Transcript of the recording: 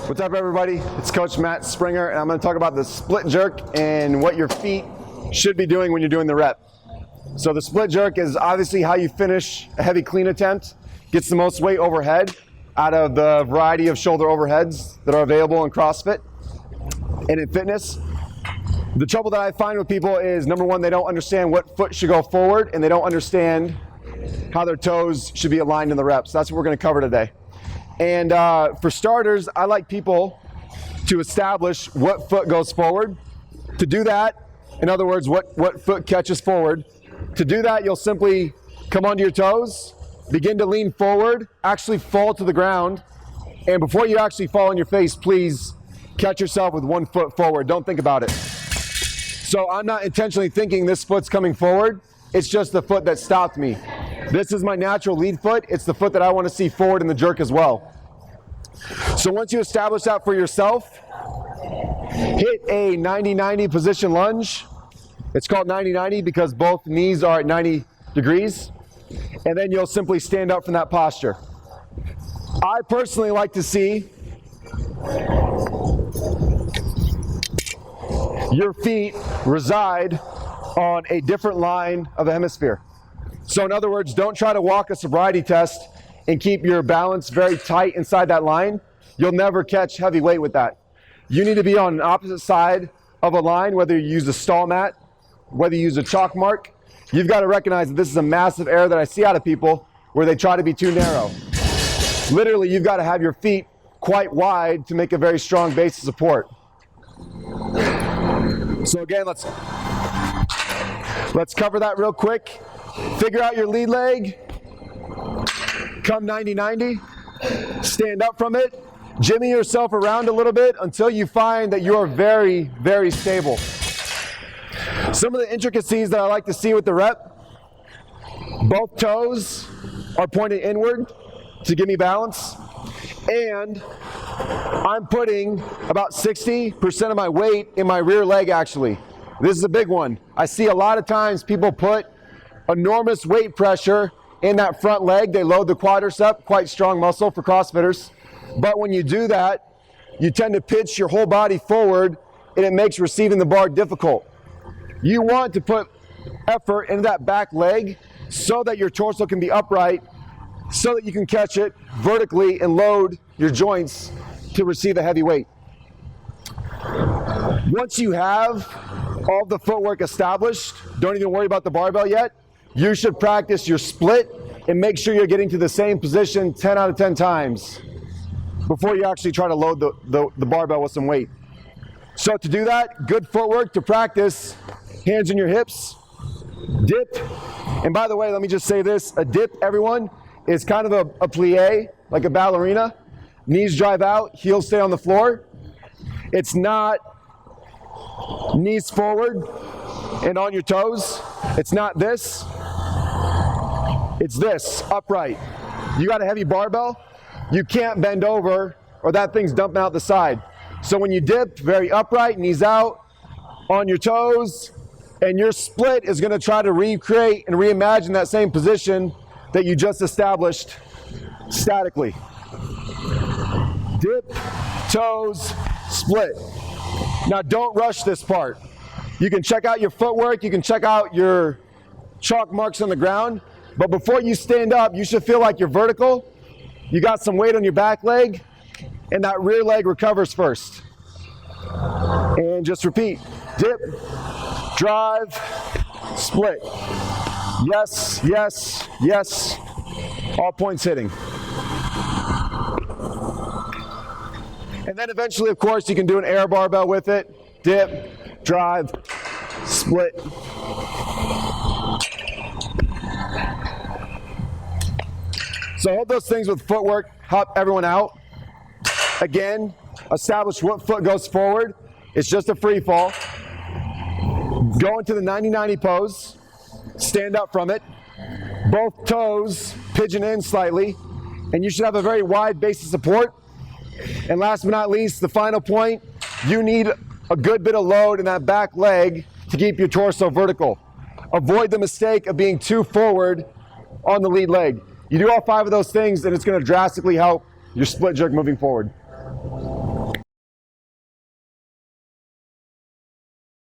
What's up, everybody? It's Coach Matt Springer, and I'm going to talk about the split jerk and what your feet should be doing when you're doing the rep. So the split jerk is obviously how you finish a heavy clean attempt, gets the most weight overhead out of the variety of shoulder overheads that are available in CrossFit and in fitness. The trouble that I find with people is, number one, they don't understand what foot should go forward, and they don't understand how their toes should be aligned in the reps. That's what we're going to cover today. And for starters, I like people to establish what foot goes forward. To do that, in other words, what foot catches forward. To do that, you'll simply come onto your toes, begin to lean forward, actually fall to the ground. And before you actually fall on your face, please catch yourself with one foot forward. Don't think about it. So I'm not intentionally thinking this foot's coming forward. It's just the foot that stopped me. This is my natural lead foot. It's the foot that I want to see forward in the jerk as well. So once you establish that for yourself, hit a 90-90 position lunge. It's called 90-90 because both knees are at 90 degrees. And then you'll simply stand up from that posture. I personally like to see your feet reside on a different line of the hemisphere. So in other words, don't try to walk a sobriety test and keep your balance very tight inside that line. You'll never catch heavy weight with that. You need to be on an opposite side of a line, whether you use a stall mat, whether you use a chalk mark. You've got to recognize that this is a massive error that I see out of people where they try to be too narrow. Literally, you've got to have your feet quite wide to make a very strong base of support. So again, let's cover that real quick. Figure out your lead leg, come 90-90, stand up from it, jimmy yourself around a little bit until you find that you are very, very stable. Some of the intricacies that I like to see with the rep, both toes are pointed inward to give me balance, and I'm putting about 60% of my weight in my rear leg actually. This is a big one. I see a lot of times people put enormous weight pressure in that front leg. They load the quadricep, quite strong muscle for CrossFitters. But when you do that, you tend to pitch your whole body forward and it makes receiving the bar difficult. You want to put effort into that back leg so that your torso can be upright, so that you can catch it vertically and load your joints to receive a heavy weight. Once you have all the footwork established, don't even worry about the barbell yet. You should practice your split and make sure you're getting to the same position 10 out of 10 times before you actually try to load the barbell with some weight. So to do that, good footwork to practice, hands in your hips, dip. And by the way, let me just say this, a dip, everyone, is kind of a plie, like a ballerina. Knees drive out, heels stay on the floor. It's not knees forward and on your toes. It's not this. It's this, upright. You got a heavy barbell, you can't bend over or that thing's dumping out the side. So when you dip, very upright, knees out, on your toes, and your split is gonna try to recreate and reimagine that same position that you just established statically. Dip, toes, split. Now don't rush this part. You can check out your footwork, you can check out your chalk marks on the ground, but before you stand up, you should feel like you're vertical, you got some weight on your back leg, and that rear leg recovers first. And just repeat, dip, drive, split. Yes, yes, yes, all points hitting. And then eventually, of course, you can do an air barbell with it, dip, drive, split. So I hope those things with footwork help everyone out. Again, establish what foot goes forward. It's just a free fall. Go into the 90-90 pose. Stand up from it. Both toes pigeon in slightly. And you should have a very wide base of support. And last but not least, the final point, you need a good bit of load in that back leg to keep your torso vertical. Avoid the mistake of being too forward on the lead leg. You do all 5 of those things and it's going to drastically help your split jerk moving forward.